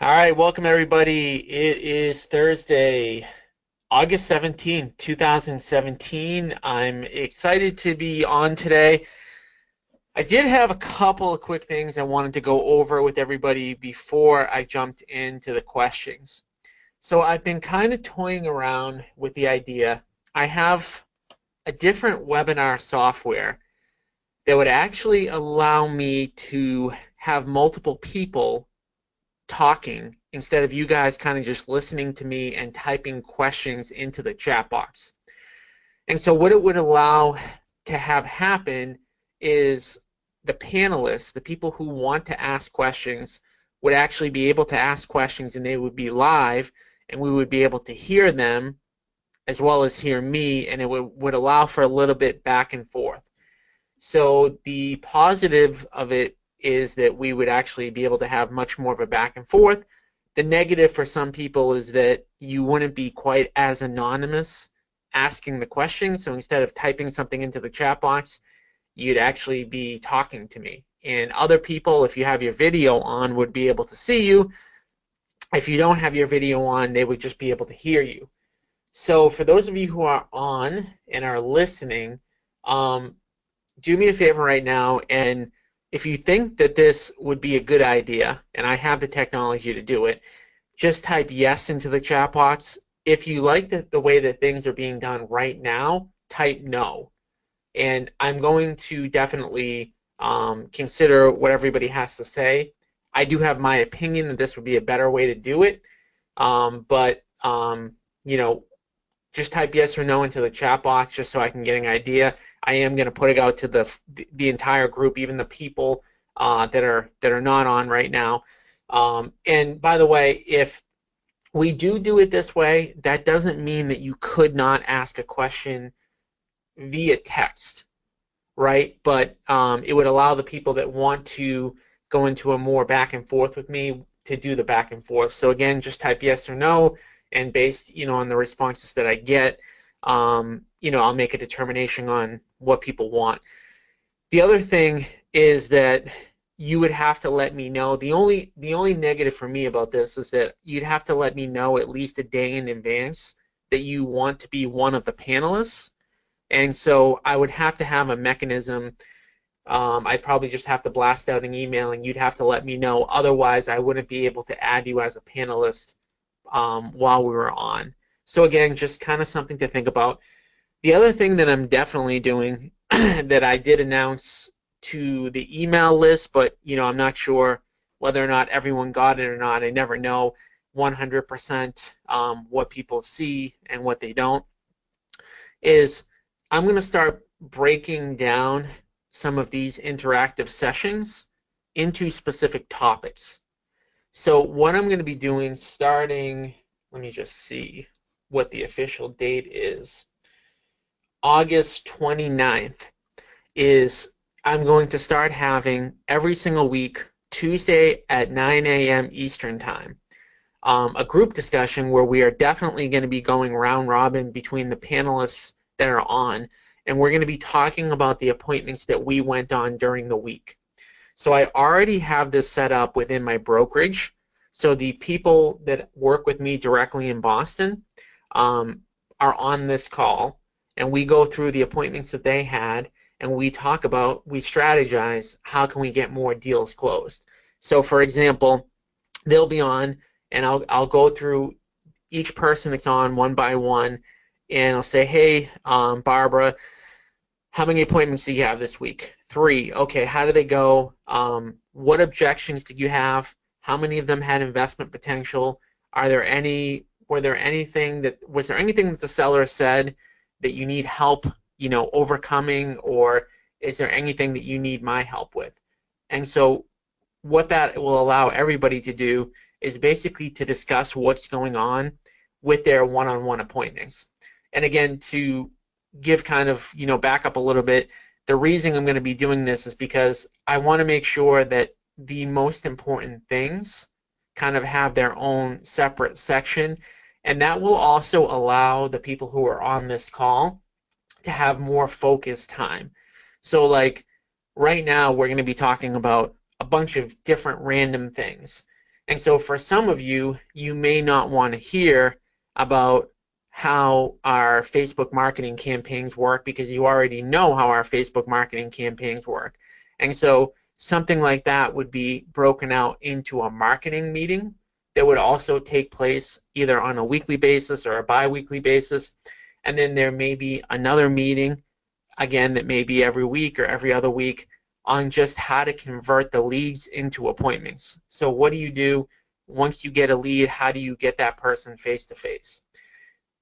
All right, welcome everybody. It is Thursday, August 17th, 2017. I'm excited to be on today. I did have a couple of quick things I wanted to go over with everybody before I jumped into the questions. So I've been kind of toying around with the idea. I have a different webinar software that would actually allow me to have multiple people talking instead of you guys kind of just listening to me and typing questions into the chat box. And so what it would allow to have happen is the panelists, the people who want to ask questions, would actually be able to ask questions and they would be live and we would be able to hear them as well as hear me, and it would allow for a little bit back and forth. So the positive of it is that we would actually be able to have much more of a back and forth. The negative for some people is that you wouldn't be quite as anonymous asking the question. So instead of typing something into the chat box, you'd actually be talking to me. And other people, if you have your video on, would be able to see you. If you don't have your video on, they would just be able to hear you. So for those of you who are on and are listening, do me a favor right now, and if you think that this would be a good idea, and I have the technology to do it, just type yes into the chat box. If you like the way that things are being done right now, type no. And I'm going to definitely consider what everybody has to say. I do have my opinion that this would be a better way to do it, but you know, just type yes or no into the chat box just so I can get an idea. I am going to put it out to the entire group, even the people that are not on right now. And by the way, if we do it this way, that doesn't mean that you could not ask a question via text, right? But it would allow the people that want to go into a more back and forth with me to do the back and forth. So again, just type yes or no, and based, on the responses that I get, I'll make a determination on what people want. The other thing is that you would have to let me know. The only negative for me about this is that you'd have to let me know at least a day in advance that you want to be one of the panelists. And so I would have to have a mechanism. I'd probably just have to blast out an email and you'd have to let me know. Otherwise, I wouldn't be able to add you as a panelist while we were on. So again, just kind of something to think about. The other thing that I'm definitely doing that I did announce to the email list, but I'm not sure whether or not everyone got it or not. I never know 100% what people see and what they don't. Is I'm going to start breaking down some of these interactive sessions into specific topics. So what I'm going to be doing starting, let me just see what the official date is, August 29th, is I'm going to start having every single week, Tuesday at 9 a.m. Eastern Time, a group discussion where we are definitely going to be going round robin between the panelists that are on, and we're going to be talking about the appointments that we went on during the week. So I already have this set up within my brokerage. So the people that work with me directly in Boston are on this call, and we go through the appointments that they had, and we strategize how can we get more deals closed. So for example, they'll be on, and I'll go through each person that's on one by one, and I'll say, hey, Barbara, how many appointments do you have this week? 3. Okay, how did they go? What objections did you have? How many of them had investment potential? Was there anything that the seller said that you need help, overcoming, or is there anything that you need my help with? And so what that will allow everybody to do is basically to discuss what's going on with their one-on-one appointments. And again, to give kind of, back up a little bit, the reason I'm going to be doing this is because I want to make sure that the most important things kind of have their own separate section, and that will also allow the people who are on this call to have more focused time. So like right now we're going to be talking about a bunch of different random things, And so for some of you, you may not want to hear about how our Facebook marketing campaigns work because you already know how our Facebook marketing campaigns work. And so something like that would be broken out into a marketing meeting that would also take place either on a weekly basis or a bi-weekly basis. And then there may be another meeting, again, that may be every week or every other week on just how to convert the leads into appointments. So what do you do once you get a lead? How do you get that person face to face?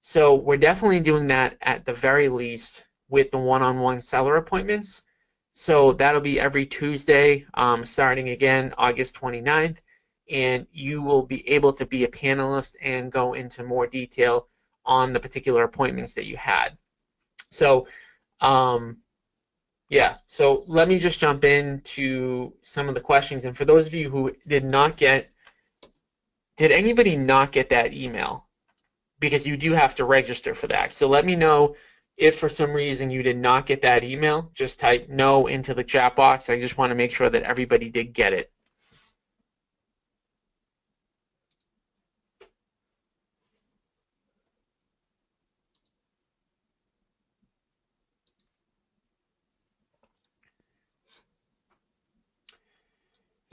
So we're definitely doing that at the very least with the one-on-one seller appointments. So that'll be every Tuesday, starting again August 29th, and you will be able to be a panelist and go into more detail on the particular appointments that you had. So yeah, so let me just jump into some of the questions. And for those of you who did anybody not get that email? Because you do have to register for that. So let me know if for some reason you did not get that email. Just type no into the chat box. I just want to make sure that everybody did get it.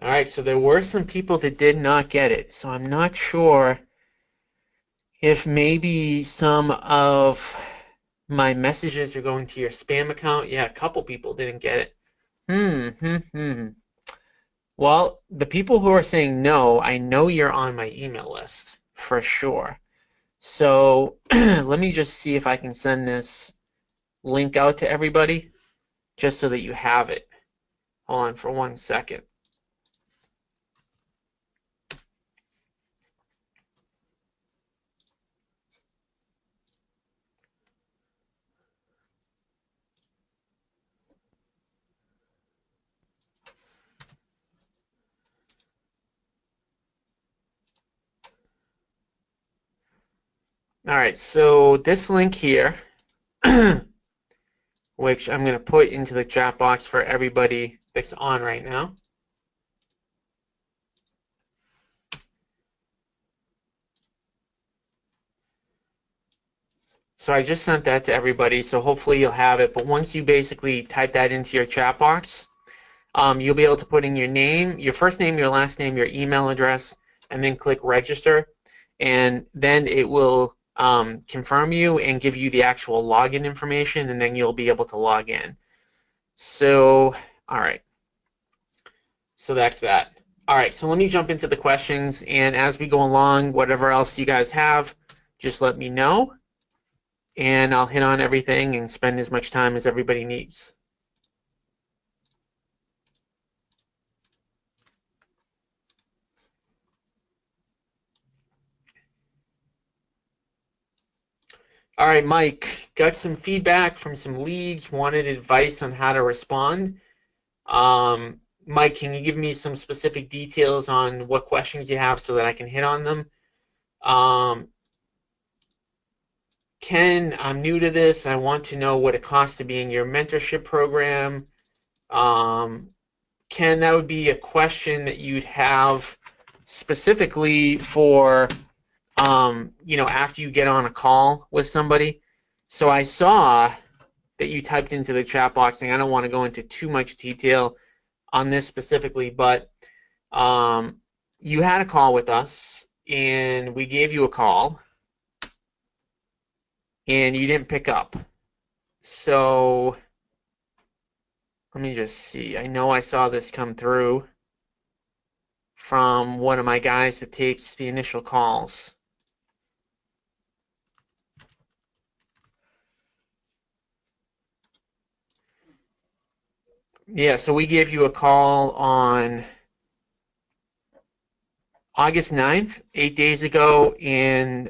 All right, so there were some people that did not get it. So I'm not sure if maybe some of my messages are going to your spam account. Yeah, a couple people didn't get it. Well, the people who are saying no, I know you're on my email list for sure. So let me just see if I can send this link out to everybody just so that you have it. Hold on for 1 second. All right, so this link here, which I'm going to put into the chat box for everybody that's on right now. So I just sent that to everybody, so hopefully you'll have it. But once you basically type that into your chat box, you'll be able to put in your name, your first name, your last name, your email address, and then click register. And then it will confirm you and give you the actual login information, and then you'll be able to log in. So, all right. So that's that. All right, so let me jump into the questions, and as we go along, whatever else you guys have, just let me know, and I'll hit on everything and spend as much time as everybody needs. All right, Mike, got some feedback from some leads, wanted advice on how to respond. Mike, can you give me some specific details on what questions you have so that I can hit on them? Ken, I'm new to this. I want to know what it costs to be in your mentorship program. Ken, that would be a question that you'd have specifically for after you get on a call with somebody. So I saw that you typed into the chat box, and I don't want to go into too much detail on this specifically, but you had a call with us, and we gave you a call, and you didn't pick up. So let me just see. I know I saw this come through from one of my guys that takes the initial calls. Yeah, so we gave you a call on August 9th, 8 days ago, and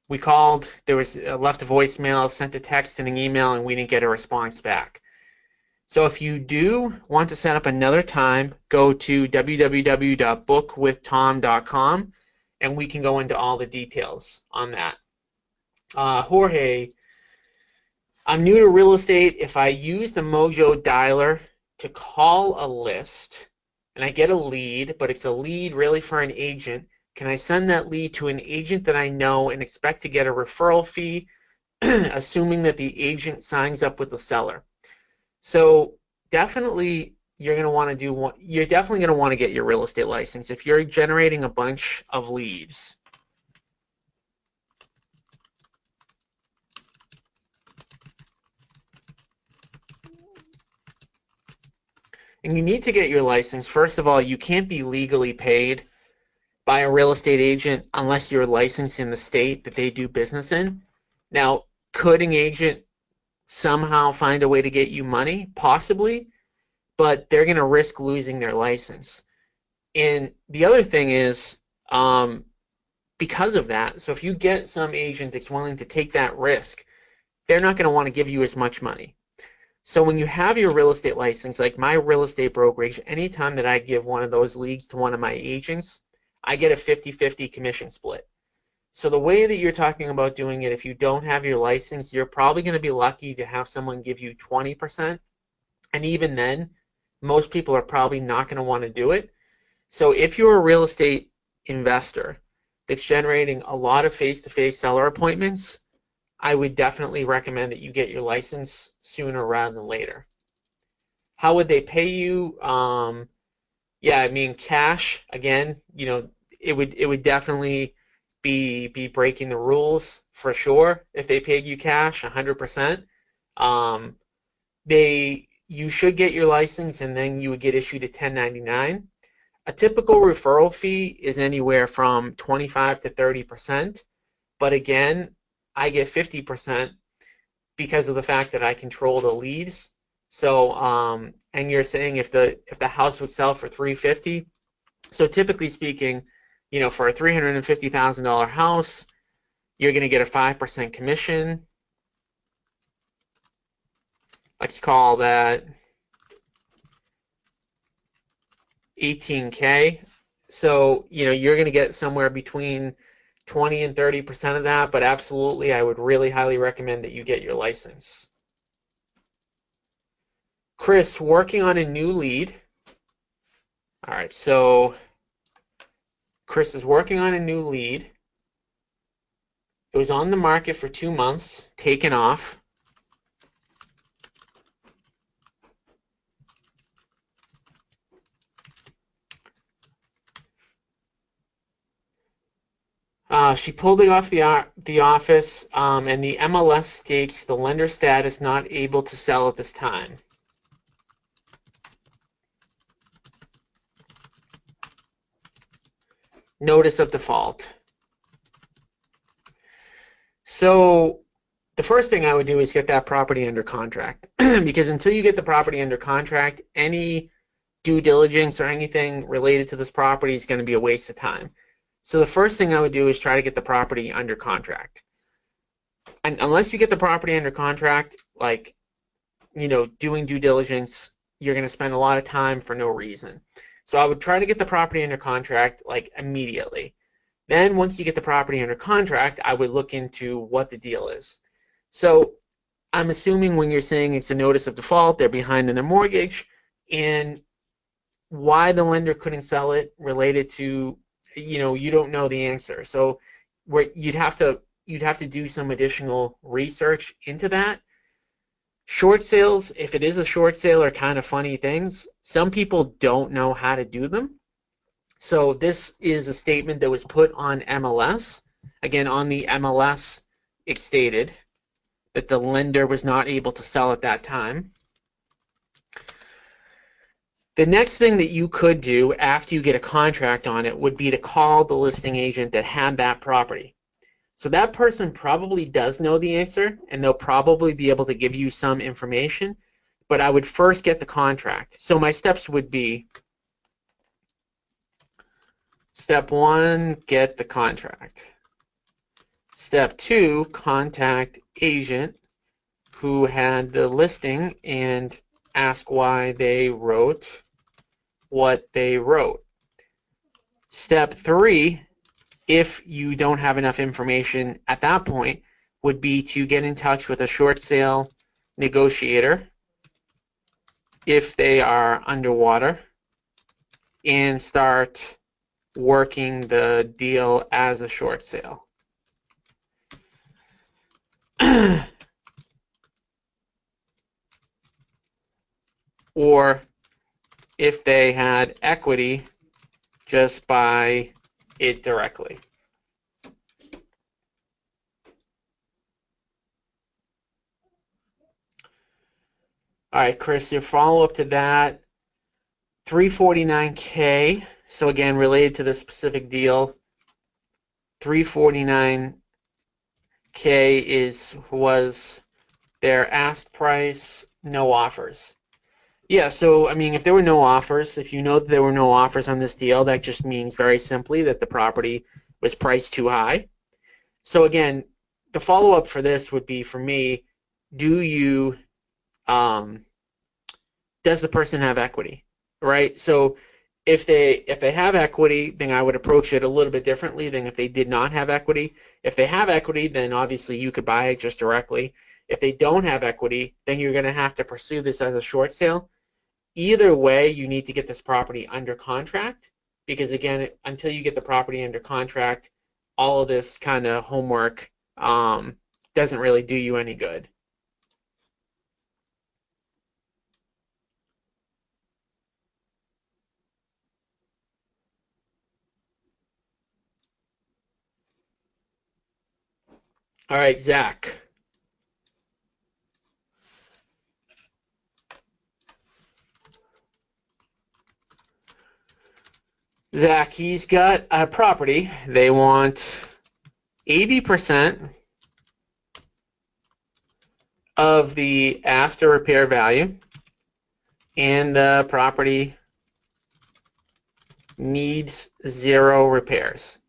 we called, there was left a voicemail, sent a text and an email, and we didn't get a response back. So if you do want to set up another time, go to www.bookwithtom.com, and we can go into all the details on that. Jorge, I'm new to real estate. If I use the Mojo dialer to call a list, and I get a lead, but it's a lead really for an agent, can I send that lead to an agent that I know and expect to get a referral fee, assuming that the agent signs up with the seller? So definitely you're going to want to do one, you're definitely going to want to get your real estate license if you're generating a bunch of leads. And you need to get your license. First of all, you can't be legally paid by a real estate agent unless you're licensed in the state that they do business in. Now, could an agent somehow find a way to get you money? Possibly, but they're going to risk losing their license. And the other thing is, because of that, so if you get some agent that's willing to take that risk, they're not going to want to give you as much money. So when you have your real estate license, like my real estate brokerage, anytime that I give one of those leads to one of my agents, I get a 50-50 commission split. So the way that you're talking about doing it, if you don't have your license, you're probably going to be lucky to have someone give you 20%. And even then, most people are probably not going to want to do it. So if you're a real estate investor that's generating a lot of face-to-face seller appointments, I would definitely recommend that you get your license sooner rather than later. How would they pay you? Yeah, I mean, cash, again, it would definitely be breaking the rules for sure if they paid you cash 100%. You should get your license and then you would get issued a 1099. A typical referral fee is anywhere from 25 to 30%, but again, I get 50% because of the fact that I control the leads. So, and you're saying if the house would sell for $350, so typically speaking, for a $350,000 house, you're going to get a 5% commission. Let's call that $18K. So, you're going to get somewhere between 20 and 30% of that, but absolutely, I would really highly recommend that you get your license. Chris, working on a new lead. All right, so Chris is working on a new lead. It was on the market for 2 months, taken off. She pulled it off the office, and the MLS states the lender status not able to sell at this time. Notice of default. So the first thing I would do is get that property under contract because until you get the property under contract, any due diligence or anything related to this property is going to be a waste of time. So the first thing I would do is try to get the property under contract. And unless you get the property under contract, like, doing due diligence, you're going to spend a lot of time for no reason. So I would try to get the property under contract like immediately. Then once you get the property under contract, I would look into what the deal is. So I'm assuming when you're saying it's a notice of default, they're behind in their mortgage, and why the lender couldn't sell it related to, you don't know the answer. So you'd have to do some additional research into that. Short sales, if it is a short sale, are kind of funny things. Some people don't know how to do them. So this is a statement that was put on MLS. Again, on the MLS, it stated that the lender was not able to sell at that time. The next thing that you could do after you get a contract on it would be to call the listing agent that had that property. So that person probably does know the answer, and they'll probably be able to give you some information, but I would first get the contract. So my steps would be, step 1, get the contract. Step 2, contact agent who had the listing and ask why they wrote what they wrote. Step 3, if you don't have enough information at that point, would be to get in touch with a short sale negotiator if they are underwater. and start working the deal as a short sale. Or if they had equity, just buy it directly. All right, Chris, your follow-up to that, 349K. So again, related to the specific deal, 349K was their ask price, no offers. Yeah, so I mean, if there were no offers, if you know that there were no offers on this deal, that just means very simply that the property was priced too high. So again, the follow-up for this would be, for me, do you does the person have equity, right? So if they have equity, then I would approach it a little bit differently than if they did not have equity. If they have equity, then obviously you could buy it just directly. If they don't have equity, then you're going to have to pursue this as a short sale. Either way, you need to get this property under contract, because again, until you get the property under contract, all of this kind of homework doesn't really do you any good. All right, Zach. Zach, he's got a property. They want 80% of the after repair value, and the property needs 0 repairs.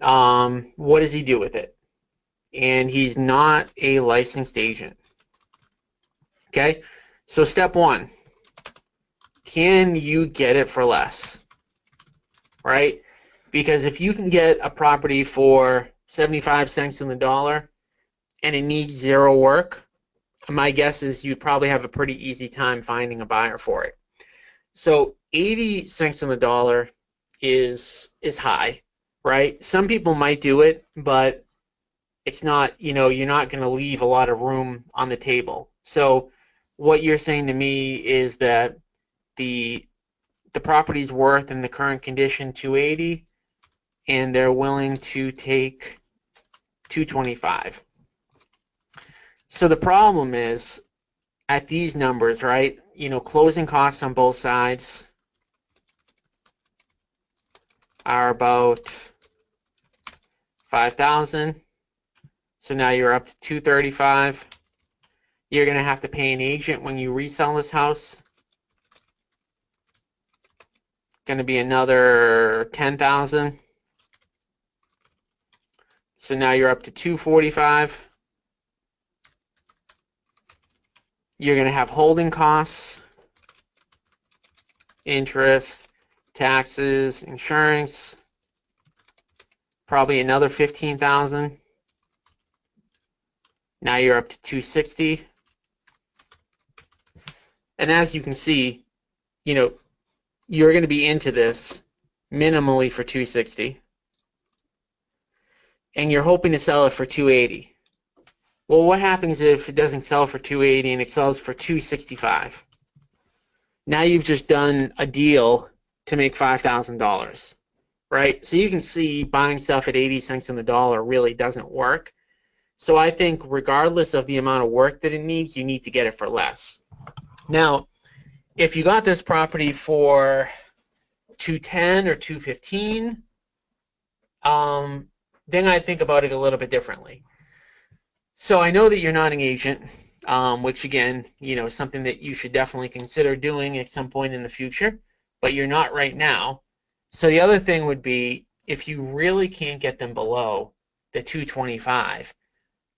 What does he do with it? And he's not a licensed agent. Okay, so step one, can you get it for less? Right? Because if you can get a property for 75 cents on the dollar and it needs 0 work, my guess is you'd probably have a pretty easy time finding a buyer for it. So 80 cents on the dollar is high, right? Some people might do it, but it's not, you're not going to leave a lot of room on the table. So what you're saying to me is that the property's worth in the current condition 280, and they're willing to take 225. So the problem is, at these numbers, right, closing costs on both sides are about 5,000. So now you're up to 235. You're going to have to pay an agent when you resell this house. Going to be another 10,000. So now you're up to 245. You're going to have holding costs, interest, taxes, insurance, probably another 15,000. Now you're up to 260. And as you can see, you're going to be into this minimally for 260. And you're hoping to sell it for 280. Well, what happens if it doesn't sell for 280 and it sells for 265? Now you've just done a deal to make $5,000, right? So you can see buying stuff at 80 cents on the dollar really doesn't work. So I think regardless of the amount of work that it needs, you need to get it for less. Now, if you got this property for 210 or 215, then I'd think about it a little bit differently. So I know that you're not an agent, which again, is something that you should definitely consider doing at some point in the future, but you're not right now. So the other thing would be, if you really can't get them below the 225,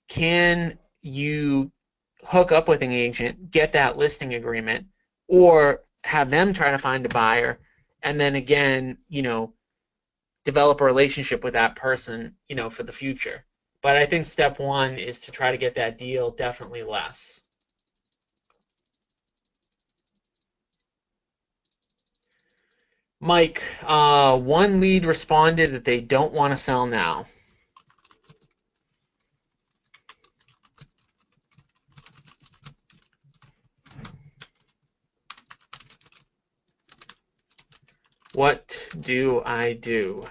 can you hook up with an agent, get that listing agreement, or have them try to find a buyer, and then again, develop a relationship with that person, for the future. But I think step one is to try to get that deal definitely less. Mike, one lead responded that they don't want to sell now. What do I do?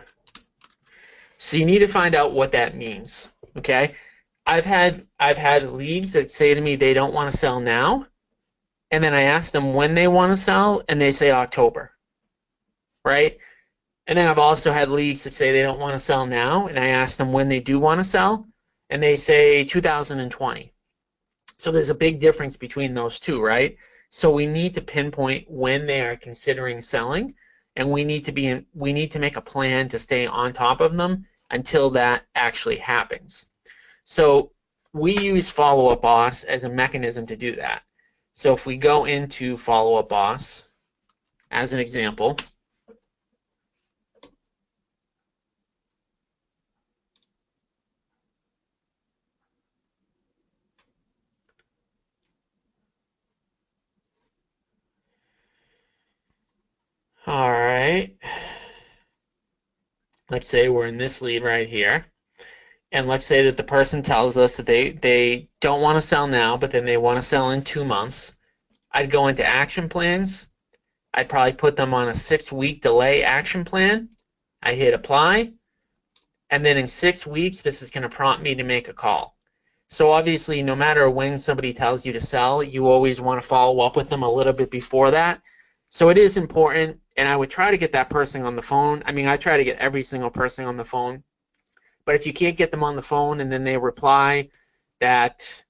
So you need to find out what that means. Okay? I've had leads that say to me they don't want to sell now, and then I ask them when they want to sell, and they say October, right? And then I've also had leads that say they don't want to sell now, and I ask them when they do want to sell, and they say 2020. So there's a big difference between those two, right? So we need to pinpoint when they are considering selling, and we need to make a plan to stay on top of them until that actually happens. So we use Follow Up Boss as a mechanism to do that. So if we go into Follow Up Boss as an example, all right, let's say we're in this lead right here. And let's say that the person tells us that they don't want to sell now, but then they want to sell in 2 months. I'd go into action plans. I'd probably put them on a 6-week delay action plan. I hit apply. And then in 6 weeks, this is going to prompt me to make a call. So obviously, no matter when somebody tells you to sell, you always want to follow up with them a little bit before that. So it is important, and I would try to get that person on the phone. I mean, I try to get every single person on the phone. But if you can't get them on the phone and then they reply that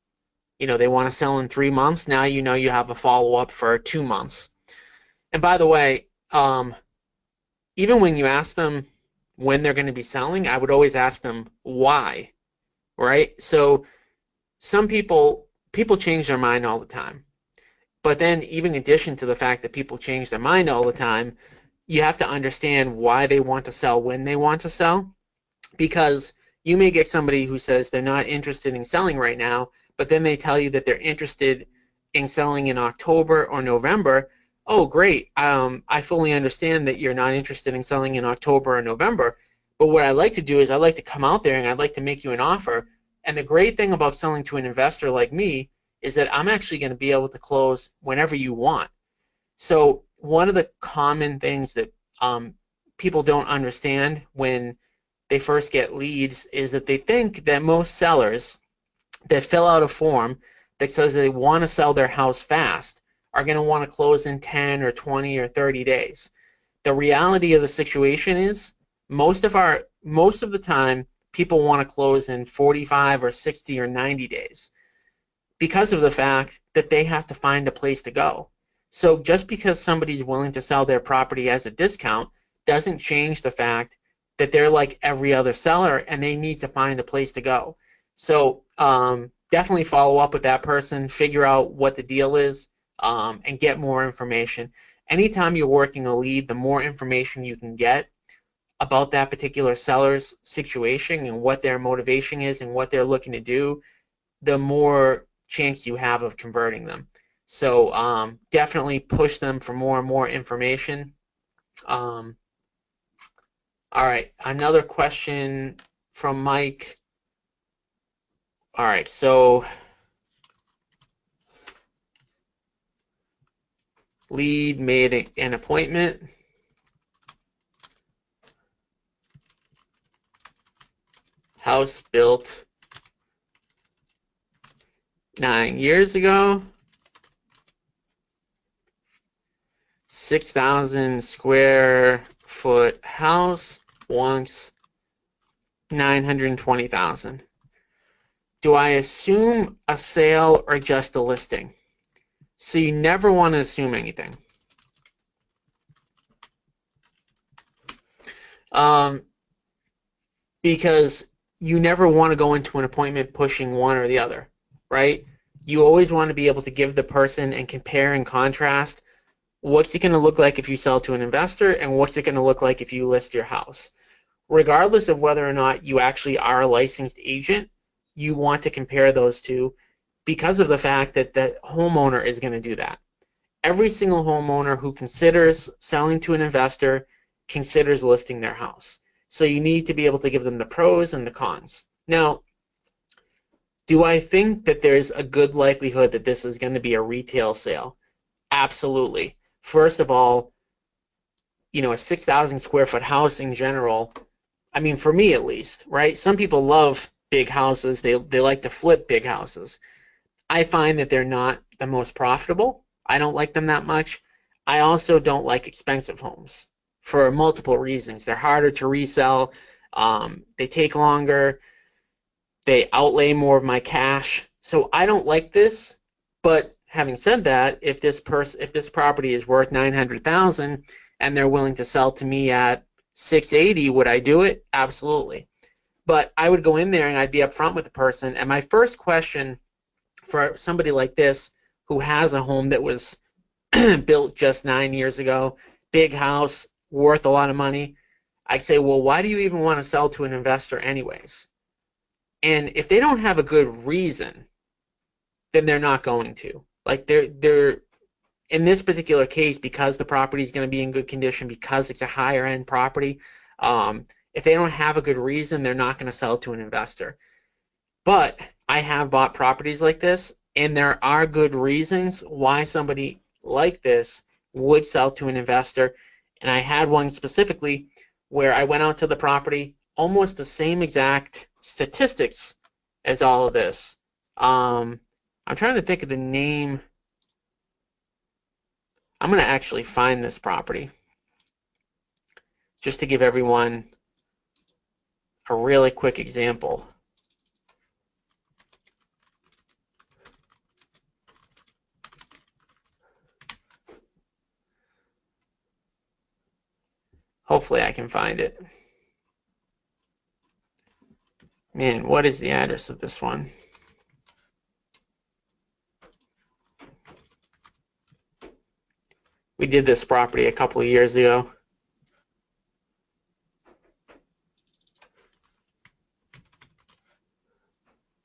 they want to sell in 3 months, now you know you have a follow-up for 2 months. And by the way, even when you ask them when they're going to be selling, I would always ask them why, right? So some people change their mind all the time. But then even in addition to the fact that people change their mind all the time, you have to understand why they want to sell when they want to sell. Because you may get somebody who says they're not interested in selling right now, but then they tell you that they're interested in selling in October or November. Oh, great. I fully understand that you're not interested in selling in October or November, but what I like to do is I like to come out there and I'd like to make you an offer. And the great thing about selling to an investor like me is that I'm actually going to be able to close whenever you want. So one of the common things that people don't understand when they first get leads is that they think that most sellers that fill out a form that says they want to sell their house fast are going to want to close in 10 or 20 or 30 days. The reality of the situation is most of the time people want to close in 45 or 60 or 90 days because of the fact that they have to find a place to go. So just because somebody's willing to sell their property as a discount doesn't change the fact that they're like every other seller and they need to find a place to go. So definitely follow up with that person, figure out what the deal is, and get more information. Anytime you're working a lead, the more information you can get about that particular seller's situation and what their motivation is and what they're looking to do, the more chance you have of converting them. So definitely push them for more and more information. All right, another question from Mike. All right, so lead made an appointment. House built 9 years ago. 6,000 square foot house, wants 920,000. Do I assume a sale or just a listing? So you never want to assume anything. Because you never want to go into an appointment pushing one or the other, right? You always want to be able to give the person and compare and contrast what's it going to look like if you sell to an investor and what's it going to look like if you list your house. Regardless of whether or not you actually are a licensed agent, you want to compare those two because of the fact that the homeowner is going to do that. every single homeowner who considers selling to an investor considers listing their house. So you need to be able to give them the pros and the cons. Now, do I think that there's a good likelihood that this is going to be a retail sale? Absolutely. First of all, a 6,000 square foot house in general, I mean, for me at least, right? Some people love big houses. They like to flip big houses. I find that they're not the most profitable. I don't like them that much. I also don't like expensive homes for multiple reasons. They're harder to resell. They take longer. They outlay more of my cash. So I don't like this. But having said that, if this property is worth 900,000 and they're willing to sell to me at 680, would I do it? Absolutely. But I would go in there and I'd be upfront with the person. And my first question for somebody like this who has a home that was built just 9 years ago, big house, worth a lot of money, I'd say, well, why do you even want to sell to an investor anyways? And if they don't have a good reason, then they're not going to. Like they're in this particular case, because the property is going to be in good condition, because it's a higher end property, if they don't have a good reason, they're not going to sell to an investor. But I have bought properties like this, and there are good reasons why somebody like this would sell to an investor. And I had one specifically where I went out to the property, almost the same exact statistics as all of this. I'm trying to think of the name. I'm going to actually find this property just to give everyone a really quick example. Hopefully I can find it. Man, what is the address of this one? We did this property a couple of years ago.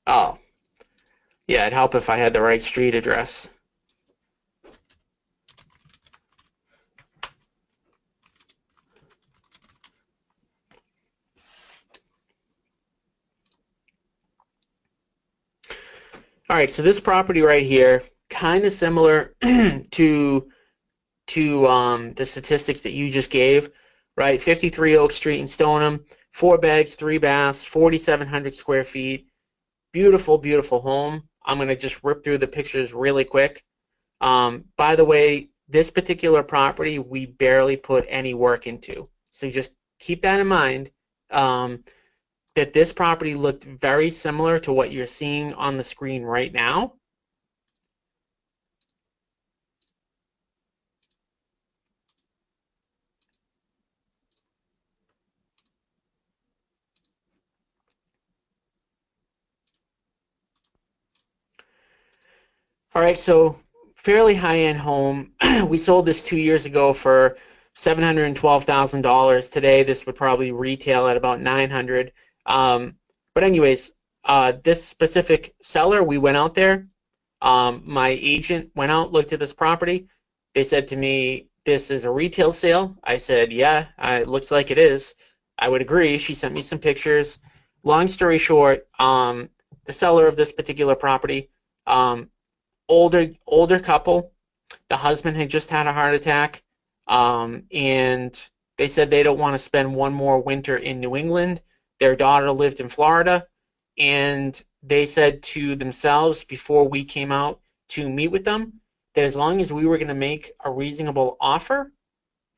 Oh, yeah, it'd help if I had the right street address. All right, so this property right here, kind of similar to the statistics that you just gave, right? 53 Oak Street in Stoneham, 4 beds, 3 baths, 4,700 square feet. Beautiful, beautiful home. I'm going to just rip through the pictures really quick. By the way, this particular property we barely put any work into. So just keep that in mind, that this property looked very similar to what you're seeing on the screen right now. All right, so fairly high-end home. We sold this 2 years ago for $712,000. Today, this would probably retail at about $900,000. But anyways, this specific seller, we went out there. My agent went out, looked at this property. They said to me, "This is a retail sale." I said, "Yeah, it looks like it is." I would agree. She sent me some pictures. Long story short, the seller of this particular property, older couple. The husband had just had a heart attack, and they said they don't want to spend one more winter in New England. Their daughter lived in Florida, and they said to themselves before we came out to meet with them that as long as we were going to make a reasonable offer,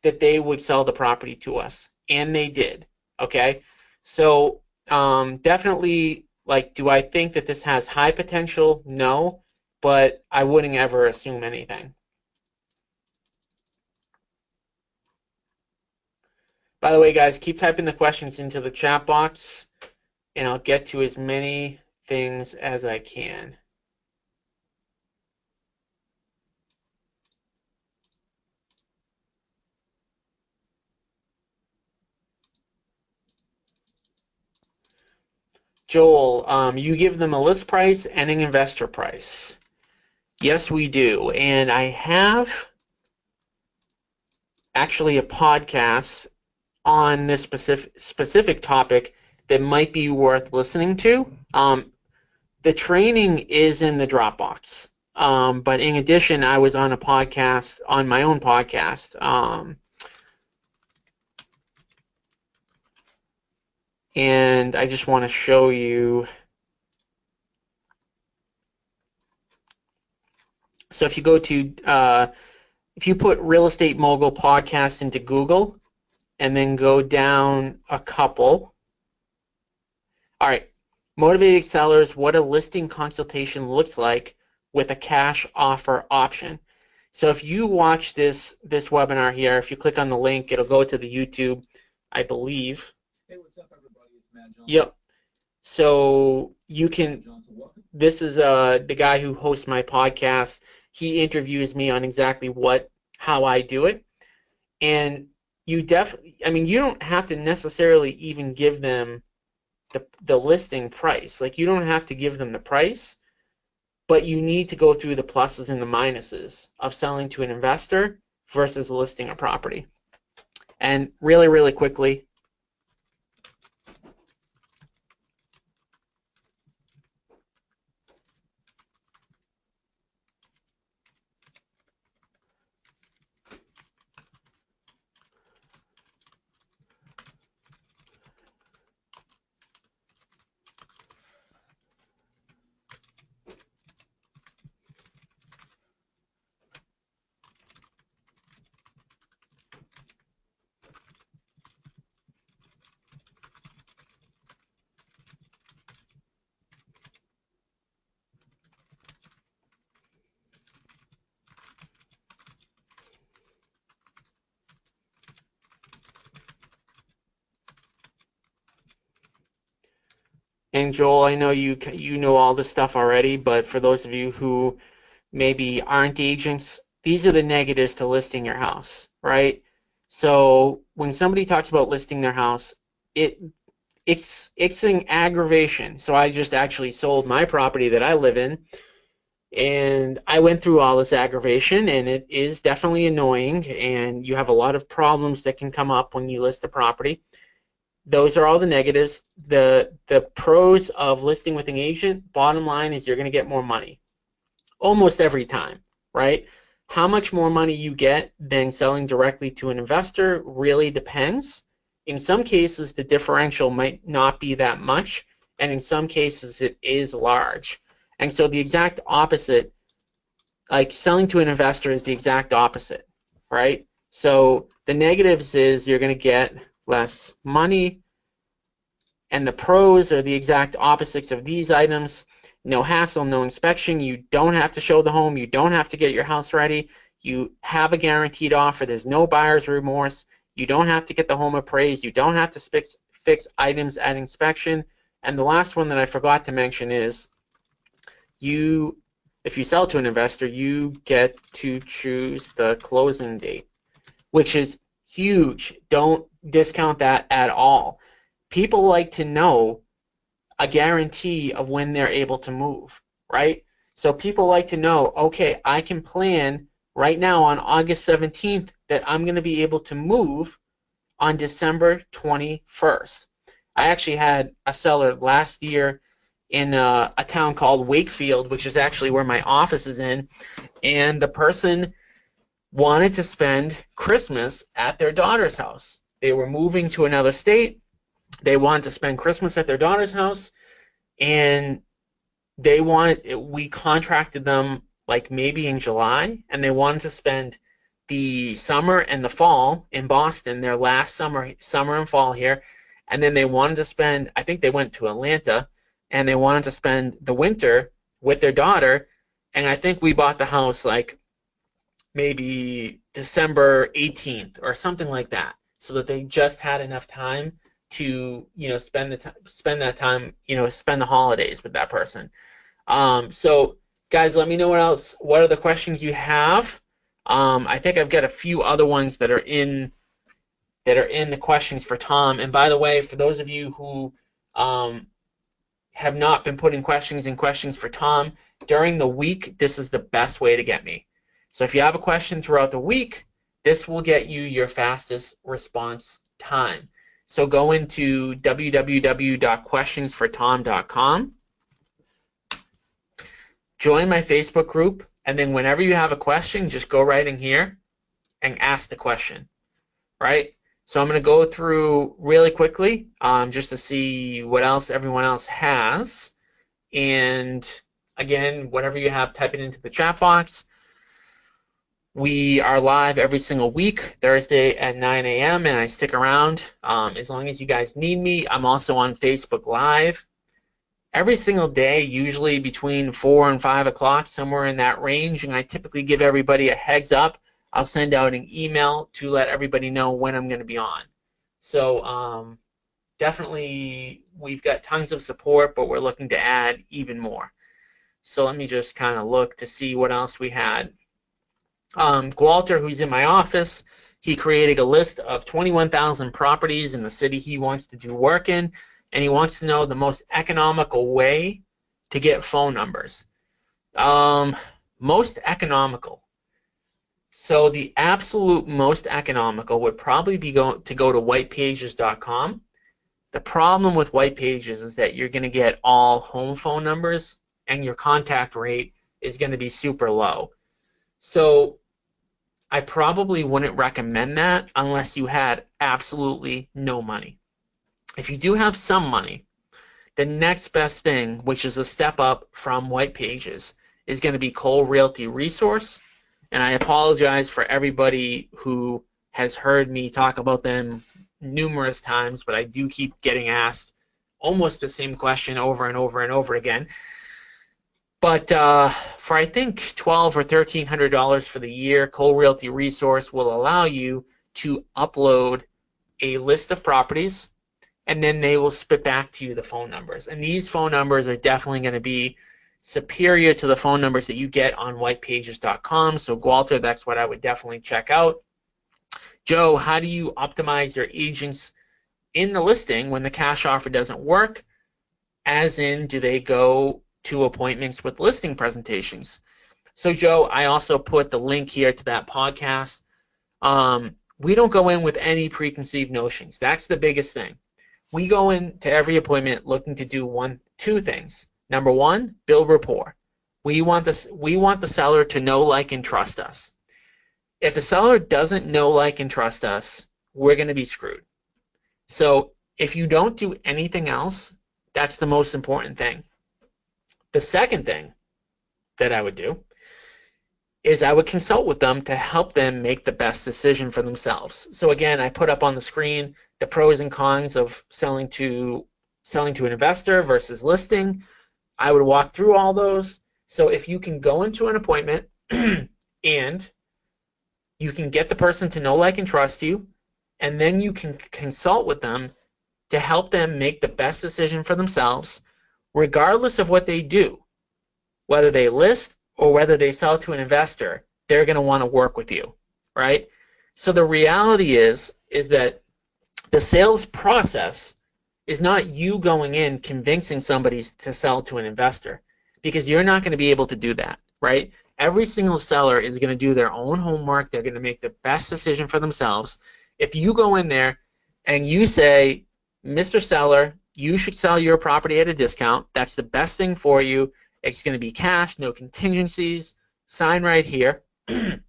that they would sell the property to us, and they did. Okay, so definitely, like, do I think that this has high potential? No, but I wouldn't ever assume anything. By the way, guys, keep typing the questions into the chat box, and I'll get to as many things as I can. Joel, you give them a list price and an investor price. Yes, we do. And I have actually a podcast on this specific topic that might be worth listening to. The training is in the Dropbox. But in addition, I was on a podcast, on my own podcast, and I just want to show you. So if you go to, if you put Real Estate Mogul Podcast into Google and then go down a couple. All right, Motivated Sellers, what a listing consultation looks like with a cash offer option. So if you watch this webinar here, if you click on the link, it'll go to the YouTube, I believe. Hey, what's up, everybody? It's Matt Johnson. Yep. So you can, this is the guy who hosts my podcast. He interviews me on exactly how I do it. And you I mean, you don't have to necessarily even give them the listing price. Like, you don't have to give them the price, but you need to go through the pluses and the minuses of selling to an investor versus listing a property. And really, really quickly, and Joel, I know you know all this stuff already, but for those of you who maybe aren't agents, these are the negatives to listing your house, right? So when somebody talks about listing their house, it's an aggravation. So I just actually sold my property that I live in, and I went through all this aggravation, and it is definitely annoying, and you have a lot of problems that can come up when you list a property. Those are all the negatives. The pros of listing with an agent, bottom line is you're going to get more money almost every time, right? How much more money you get than selling directly to an investor really depends. In some cases, the differential might not be that much, and in some cases, it is large. And so the exact opposite, like selling to an investor, is the exact opposite, right? So the negatives is you're going to get less money, and the pros are the exact opposites of these items. No hassle, no inspection. You don't have to show the home. You don't have to get your house ready. You have a guaranteed offer. There's no buyer's remorse. You don't have to get the home appraised. You don't have to fix items at inspection. And the last one that I forgot to mention is if you sell to an investor, you get to choose the closing date, which is huge. Don't discount that at all. People like to know a guarantee of when they're able to move, right? So people like to know, okay, I can plan right now on August 17th that I'm going to be able to move on December 21st. I actually had a seller last year in a town called Wakefield, which is actually where my office is in, and the person wanted to spend Christmas at their daughter's house. They were moving to another state. They wanted to spend Christmas at their daughter's house, and we contracted them like maybe in July, and they wanted to spend the summer and the fall in Boston, their last summer and fall here, and then they wanted to spend, I think they went to Atlanta, and they wanted to spend the winter with their daughter, and I think we bought the house like maybe December 18th or something like that, so that they just had enough time to spend that time, spend the holidays with that person. So guys, let me know what other questions you have. I think I've got a few other ones that are in the questions for Tom. And by the way, for those of you who have not been putting questions for Tom during the week, this is the best way to get me. So if you have a question throughout the week, This will get you your fastest response time. So go into www.questionsfortom.com, join my Facebook group, and then whenever you have a question, just go right in here and ask the question, right? So I'm going to go through really quickly just to see what else everyone else has. And again, whatever you have, type it into the chat box. We are live every single week, Thursday at 9 a.m., and I stick around as long as you guys need me. I'm also on Facebook Live every single day, usually between 4 and 5 o'clock, somewhere in that range, and I typically give everybody a heads up. I'll send out an email to let everybody know when I'm going to be on. So definitely we've got tons of support, but we're looking to add even more. So let me just kind of look to see what else we had. Walter, who's in my office, he created a list of 21,000 properties in the city he wants to do work in, and he wants to know the most economical way to get phone numbers. Most economical. So the absolute most economical would probably be to go to whitepages.com. The problem with White Pages is that you're going to get all home phone numbers, and your contact rate is going to be super low. So I probably wouldn't recommend that unless you had absolutely no money. If you do have some money, the next best thing, which is a step up from White Pages, is going to be Cole Realty Resource. And I apologize for everybody who has heard me talk about them numerous times, but I do keep getting asked almost the same question over and over and over again. But for I think $1,200 or $1,300 for the year, Cole Realty Resource will allow you to upload a list of properties, and then they will spit back to you the phone numbers. And these phone numbers are definitely going to be superior to the phone numbers that you get on whitepages.com. So Walter, that's what I would definitely check out. Joe, how do you optimize your agents in the listing when the cash offer doesn't work? As in, do they go to appointments with listing presentations? So Joe, I also put the link here to that podcast. We don't go in with any preconceived notions. That's the biggest thing. We go into every appointment looking to do two things. Number one, build rapport. We want the seller to know, like, and trust us. If the seller doesn't know, like, and trust us, we're going to be screwed. So if you don't do anything else, that's the most important thing. The second thing that I would do is I would consult with them to help them make the best decision for themselves. So again, I put up on the screen the pros and cons of selling to an investor versus listing. I would walk through all those. So if you can go into an appointment and you can get the person to know, like, and trust you, and then you can consult with them to help them make the best decision for themselves, regardless of what they do, whether they list or whether they sell to an investor, they're going to want to work with you, right? So the reality is that the sales process is not you going in convincing somebody to sell to an investor, because you're not going to be able to do that, right? Every single seller is going to do their own homework. They're going to make the best decision for themselves. If you go in there and you say, Mr. Seller, you should sell your property at a discount. That's the best thing for you. It's going to be cash, no contingencies. Sign right here. And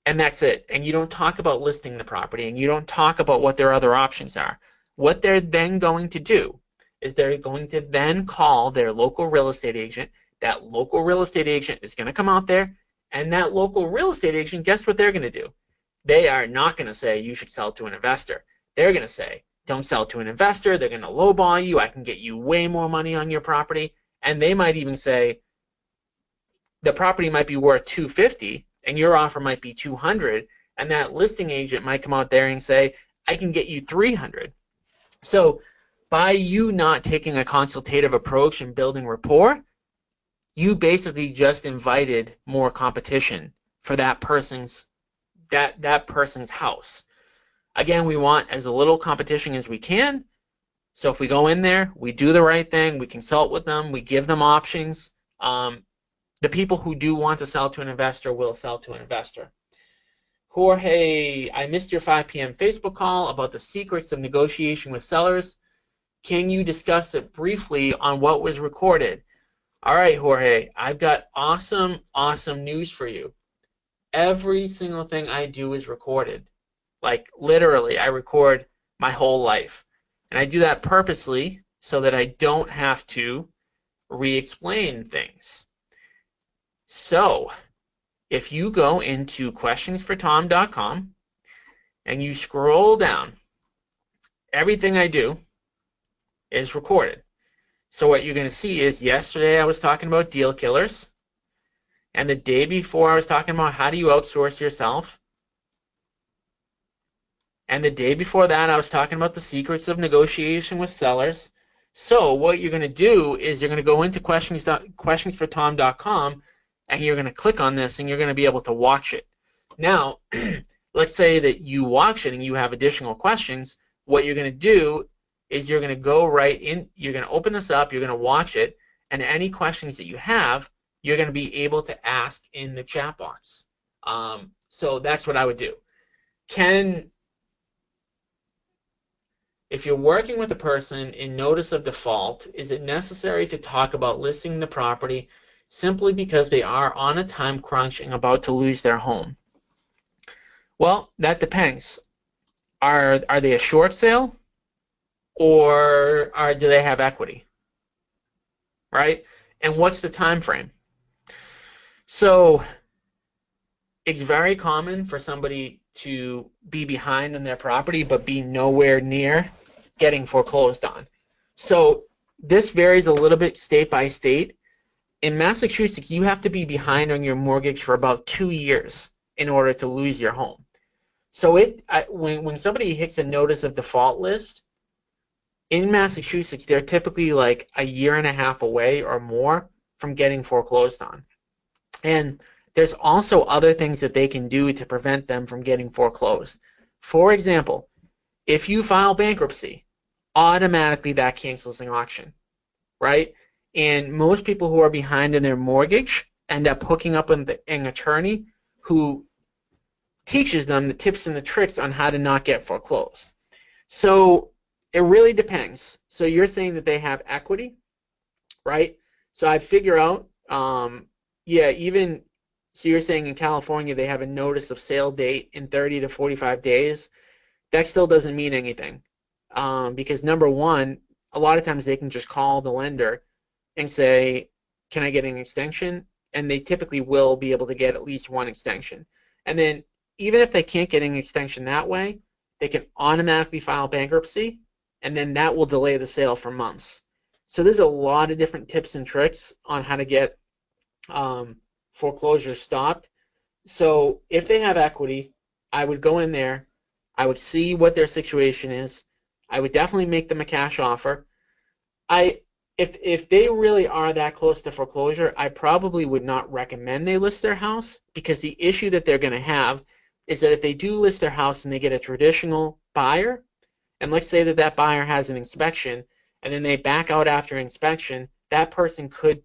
that's it. And you don't talk about listing the property, and you don't talk about what their other options are. What they're then going to do is they're going to then call their local real estate agent. That local real estate agent is going to come out there, and that local real estate agent, guess what they're going to do? They are not going to say you should sell to an investor. They're going to say, don't sell to an investor. They're going to lowball you. I can get you way more money on your property. And they might even say the property might be worth $250 and your offer might be $200, and that listing agent might come out there and say, I can get you $300. So by you not taking a consultative approach and building rapport, you basically just invited more competition for that person's house. Again, we want as little competition as we can. So if we go in there, we do the right thing, we consult with them, we give them options. The people who do want to sell to an investor will sell to an investor. Jorge, I missed your 5 p.m. Facebook call about the secrets of negotiation with sellers. Can you discuss it briefly on what was recorded? All right, Jorge, I've got awesome, awesome news for you. Every single thing I do is recorded. Like, literally, I record my whole life. And I do that purposely so that I don't have to re-explain things. So, if you go into questionsfortom.com and you scroll down, everything I do is recorded. So what you're going to see is yesterday I was talking about deal killers, and the day before I was talking about how do you outsource yourself, and the day before that I was talking about the secrets of negotiation with sellers. So what you're going to do is you're going to go into questionsfortom.com and you're going to click on this and you're going to be able to watch it. Now, let's say that you watch it and you have additional questions. What you're going to do is you're going to go right in, you're going to open this up, you're going to watch it, and any questions that you have, you're going to be able to ask in the chat box. So that's what I would do. If you're working with a person in notice of default, is it necessary to talk about listing the property simply because they are on a time crunch and about to lose their home? Well, that depends. Are they a short sale, or do they have equity? Right? And what's the time frame? So it's very common for somebody to be behind on their property but be nowhere near getting foreclosed on. So this varies a little bit state by state. In Massachusetts, you have to be behind on your mortgage for about 2 years in order to lose your home. So when somebody hits a notice of default list, in Massachusetts, they're typically like a year and a half away or more from getting foreclosed on. And there's also other things that they can do to prevent them from getting foreclosed. For example, if you file bankruptcy, automatically that cancels an auction, right? And most people who are behind in their mortgage end up hooking up with an attorney who teaches them the tips and the tricks on how to not get foreclosed. So it really depends. So you're saying that they have equity, right? So I'd figure out, so you're saying in California they have a notice of sale date in 30 to 45 days. That still doesn't mean anything, because number one, a lot of times they can just call the lender and say, can I get an extension? And they typically will be able to get at least one extension. And then even if they can't get an extension that way, they can automatically file bankruptcy, and then that will delay the sale for months. So there's a lot of different tips and tricks on how to get foreclosure stopped. So if they have equity, I would go in there, I would see what their situation is. I would definitely make them a cash offer. If they really are that close to foreclosure, I probably would not recommend they list their house, because the issue that they're going to have is that if they do list their house and they get a traditional buyer, and let's say that that buyer has an inspection, and then they back out after inspection, that person could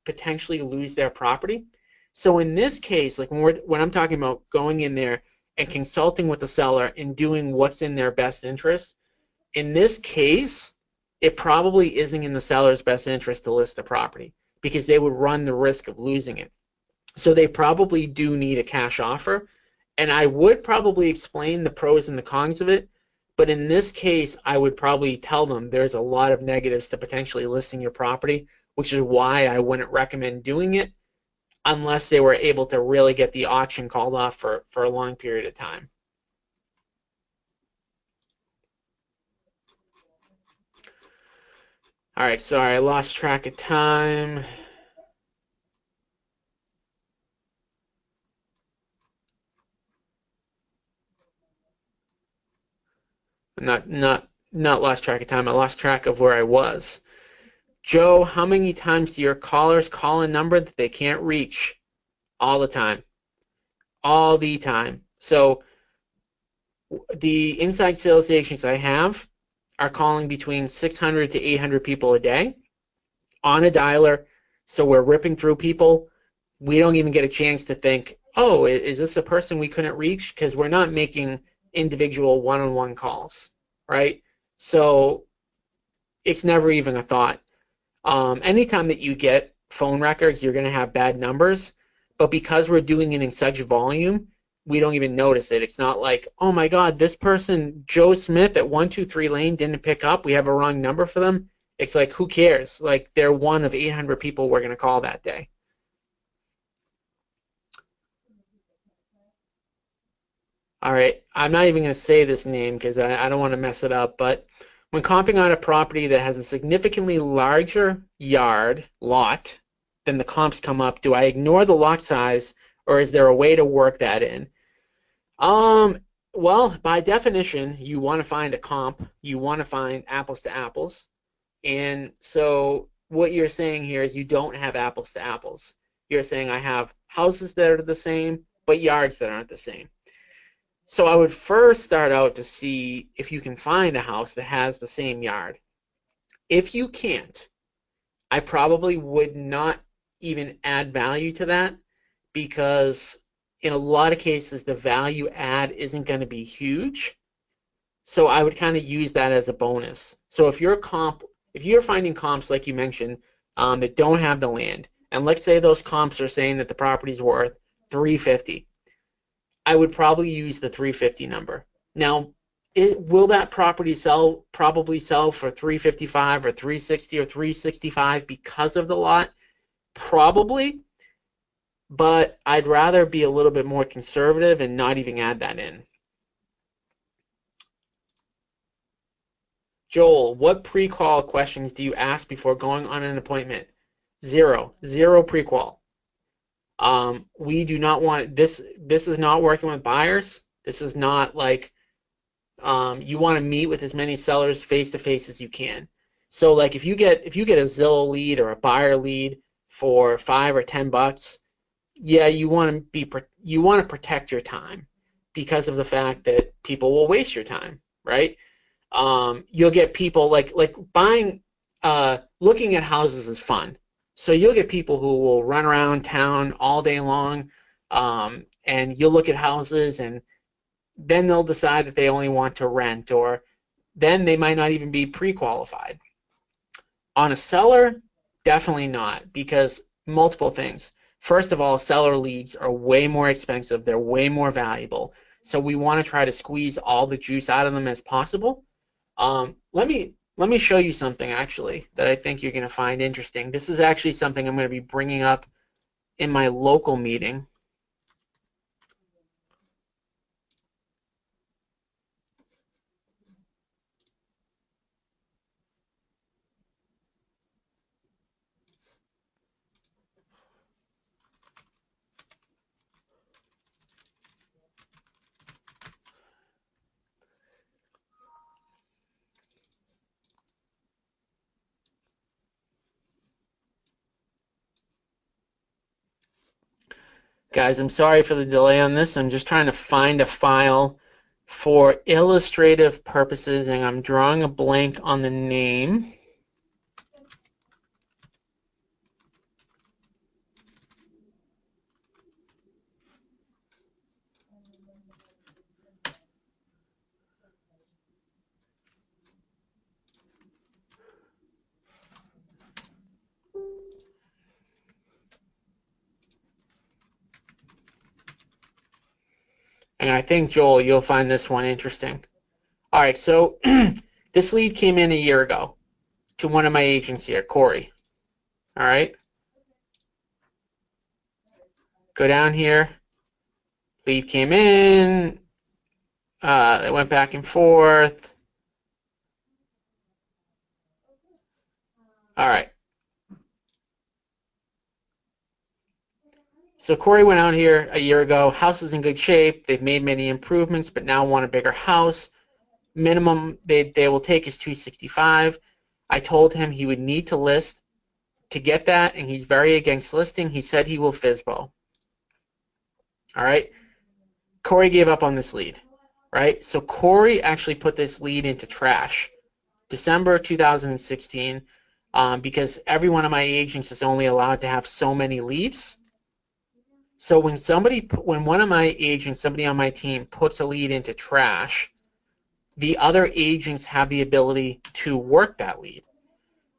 potentially lose their property. So in this case, like when I'm talking about going in there and consulting with the seller and doing what's in their best interest, in this case, it probably isn't in the seller's best interest to list the property, because they would run the risk of losing it. So they probably do need a cash offer, and I would probably explain the pros and the cons of it, but in this case, I would probably tell them there's a lot of negatives to potentially listing your property, which is why I wouldn't recommend doing it unless they were able to really get the auction called off for a long period of time. All right, sorry, I lost track of time. Not lost track of time. I lost track of where I was. Joe, how many times do your callers call a number that they can't reach? All the time. All the time. So the inside sales agents I have are calling between 600 to 800 people a day on a dialer. So we're ripping through people. We don't even get a chance to think, oh, is this a person we couldn't reach? Because we're not making individual one-on-one calls, right? So it's never even a thought. Anytime that you get phone records, you're going to have bad numbers. But because we're doing it in such volume, we don't even notice it. It's not like, oh my God, this person, Joe Smith at 123 Lane, didn't pick up. We have a wrong number for them. It's like, who cares? Like, they're one of 800 people we're going to call that day. All right, I'm not even going to say this name because I don't want to mess it up, but when comping on a property that has a significantly larger yard lot than the comps come up, do I ignore the lot size or is there a way to work that in? Um, well, by definition, you want to find a comp, you want to find apples to apples. And so what you're saying here is you don't have apples to apples. You're saying I have houses that are the same, but yards that aren't the same. So I would first start out to see if you can find a house that has the same yard. If you can't, I probably would not even add value to that because in a lot of cases the value add isn't going to be huge. So I would kind of use that as a bonus. So if you're finding comps like you mentioned that don't have the land, and let's say those comps are saying that the property's worth 350, I would probably use the 350 number. Now, will that property sell? Probably sell for 355 or 360 or 365 because of the lot? Probably, but I'd rather be a little bit more conservative and not even add that in. Joel, what pre-qual questions do you ask before going on an appointment? Zero pre-qual. We do not want this. This is not working with buyers. This is not like you want to meet with as many sellers face to face as you can. So like if you get a Zillow lead or a buyer lead for $5 or $10, yeah, you want to protect your time because of the fact that people will waste your time, right? You'll get people like buying, looking at houses is fun. So you'll get people who will run around town all day long, and you'll look at houses and then they'll decide that they only want to rent, or then they might not even be pre-qualified. On a seller, definitely not, because multiple things. First of all, seller leads are way more expensive. They're way more valuable. So we want to try to squeeze all the juice out of them as possible. Let me show you something actually that I think you're going to find interesting. This is actually something I'm going to be bringing up in my local meeting. Guys, I'm sorry for the delay on this. I'm just trying to find a file for illustrative purposes, and I'm drawing a blank on the name. And I think, Joel, you'll find this one interesting. All right, so this lead came in a year ago to one of my agents here, Corey. All right. Go down here. Lead came in. They went back and forth. All right. So Corey went out here a year ago. House is in good shape. They've made many improvements, but now want a bigger house. Minimum they will take is 265. I told him he would need to list to get that, and he's very against listing. He said he will FSBO. All right. Corey gave up on this lead, right? So Corey actually put this lead into trash. December 2016, because every one of my agents is only allowed to have so many leads. So when one of my agents, somebody on my team, puts a lead into trash, the other agents have the ability to work that lead.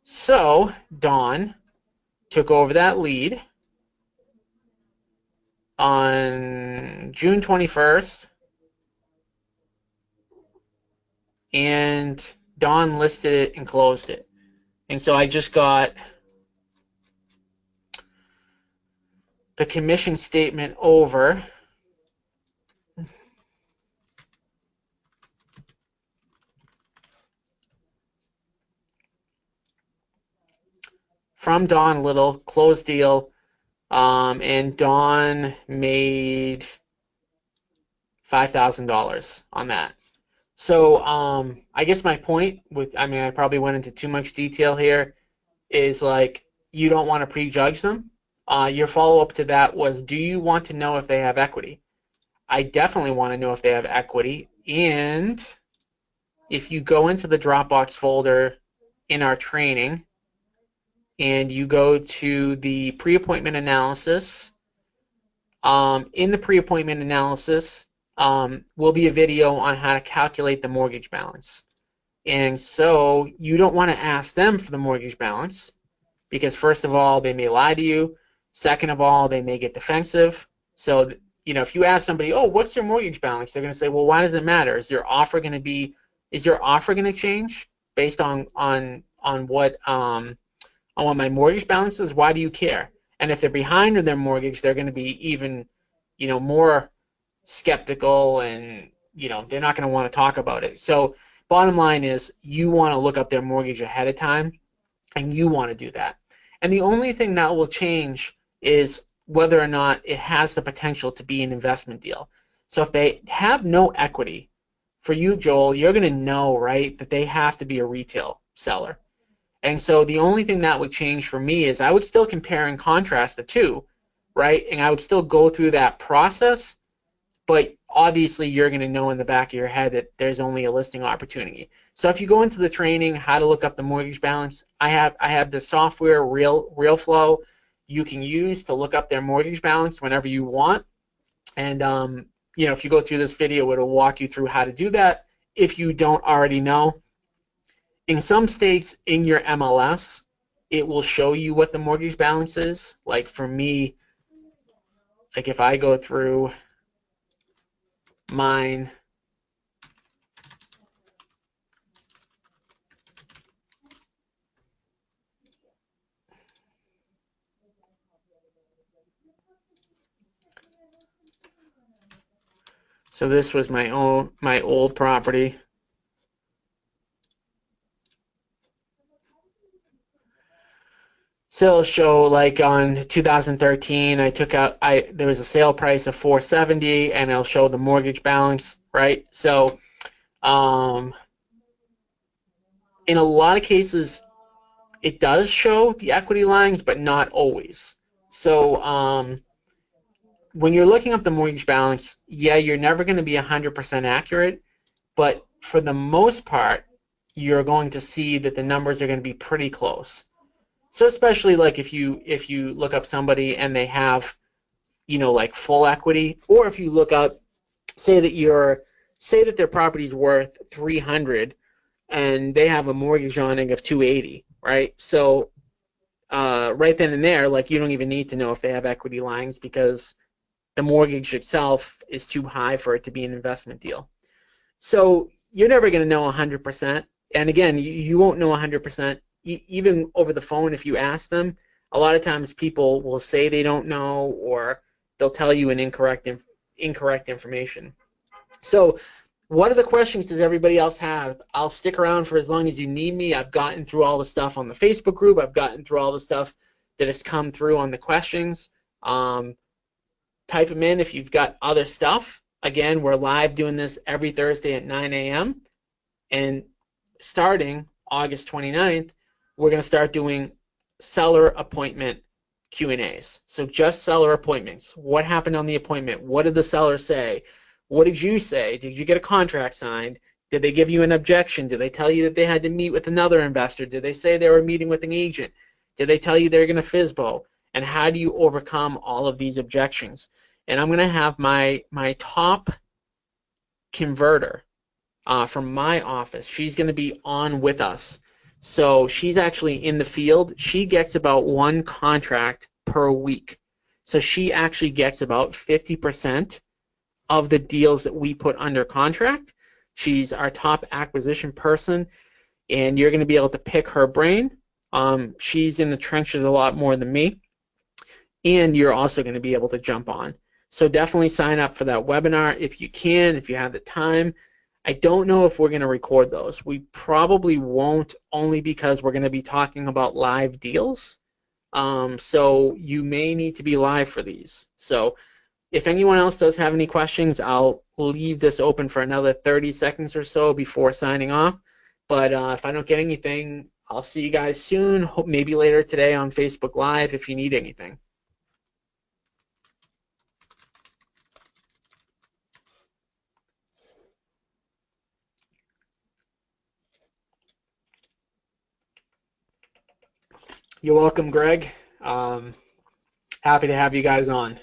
So Dawn took over that lead on June 21st, and Dawn listed it and closed it. And so I just got the commission statement over. From Dawn Little, closed deal, and Dawn made $5,000 on that. So I guess my point I probably went into too much detail here, is like you don't want to prejudge them. Your follow-up to that was, do you want to know if they have equity? I definitely want to know if they have equity, and if you go into the Dropbox folder in our training and you go to the pre-appointment analysis, in the pre-appointment analysis will be a video on how to calculate the mortgage balance. And so you don't want to ask them for the mortgage balance because, first of all, they may lie to you. Second of all, they may get defensive. So, if you ask somebody, oh, what's your mortgage balance? They're going to say, well, why does it matter? Is your offer going to change based on what my mortgage balance is? Why do you care? And if they're behind on their mortgage, they're going to be even, more skeptical, and they're not going to want to talk about it. So bottom line is, you want to look up their mortgage ahead of time, and you want to do that. And the only thing that will change is whether or not it has the potential to be an investment deal. So if they have no equity, for you, Joel, you're going to know, right, that they have to be a retail seller. And so the only thing that would change for me is I would still compare and contrast the two, right? And I would still go through that process, but obviously you're going to know in the back of your head that there's only a listing opportunity. So if you go into the training, how to look up the mortgage balance, I have the software RealFlow you can use to look up their mortgage balance whenever you want. And if you go through this video, it'll walk you through how to do that if you don't already know. In some states in your MLS, it will show you what the mortgage balance is. Like for me, like if I go through mine, so this was my old property. So it'll show, like on 2013, there was a sale price of $470, and it'll show the mortgage balance, right? So in a lot of cases, it does show the equity lines, but not always. So when you're looking up the mortgage balance, yeah, you're never going to be 100% accurate, but for the most part, you're going to see that the numbers are going to be pretty close. So especially like if you look up somebody and they have, like full equity, or if you look up, say that their property's worth $300 and they have a mortgage on it of $280, right? So right then and there, like you don't even need to know if they have equity lines because the mortgage itself is too high for it to be an investment deal. So you're never going to know 100%. And again, you won't know 100%. Even over the phone, if you ask them, a lot of times people will say they don't know, or they'll tell you an incorrect information. So what other questions does everybody else have? I'll stick around for as long as you need me. I've gotten through all the stuff on the Facebook group. I've gotten through all the stuff that has come through on the questions. Type them in if you've got other stuff. Again, we're live doing this every Thursday at 9 a.m. And starting August 29th, we're going to start doing seller appointment Q&As. So just seller appointments. What happened on the appointment? What did the seller say? What did you say? Did you get a contract signed? Did they give you an objection? Did they tell you that they had to meet with another investor? Did they say they were meeting with an agent? Did they tell you they're going to FSBO? and how do you overcome all of these objections. And I'm going to have my top converter from my office. She's going to be on with us. So she's actually in the field. She gets about one contract per week. So she actually gets about 50% of the deals that we put under contract. She's our top acquisition person, and you're going to be able to pick her brain. She's in the trenches a lot more than me, and you're also going to be able to jump on. So definitely sign up for that webinar if you can, if you have the time. I don't know if we're going to record those. We probably won't, only because we're going to be talking about live deals. So you may need to be live for these. So if anyone else does have any questions, I'll leave this open for another 30 seconds or so before signing off. But if I don't get anything, I'll see you guys soon, maybe later today on Facebook Live if you need anything. You're welcome, Greg. Happy to have you guys on.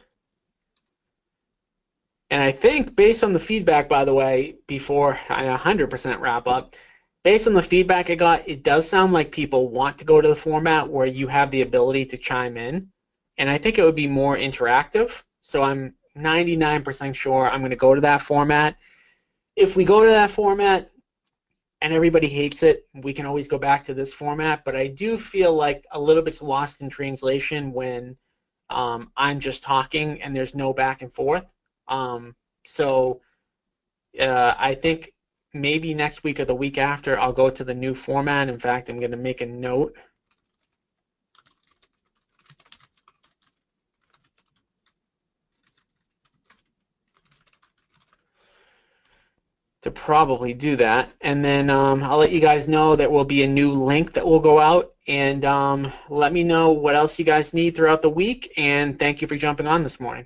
And I think based on the feedback, by the way, before I 100% wrap up, based on the feedback I got, it does sound like people want to go to the format where you have the ability to chime in. And I think it would be more interactive. So I'm 99% sure I'm going to go to that format. If we go to that format and everybody hates it, we can always go back to this format. But I do feel like a little bit's lost in translation when I'm just talking and there's no back and forth. So I think maybe next week or the week after I'll go to the new format. In fact, I'm going to make a note. To probably do that, and then I'll let you guys know that will be a new link that will go out, and let me know what else you guys need throughout the week, and thank you for jumping on this morning.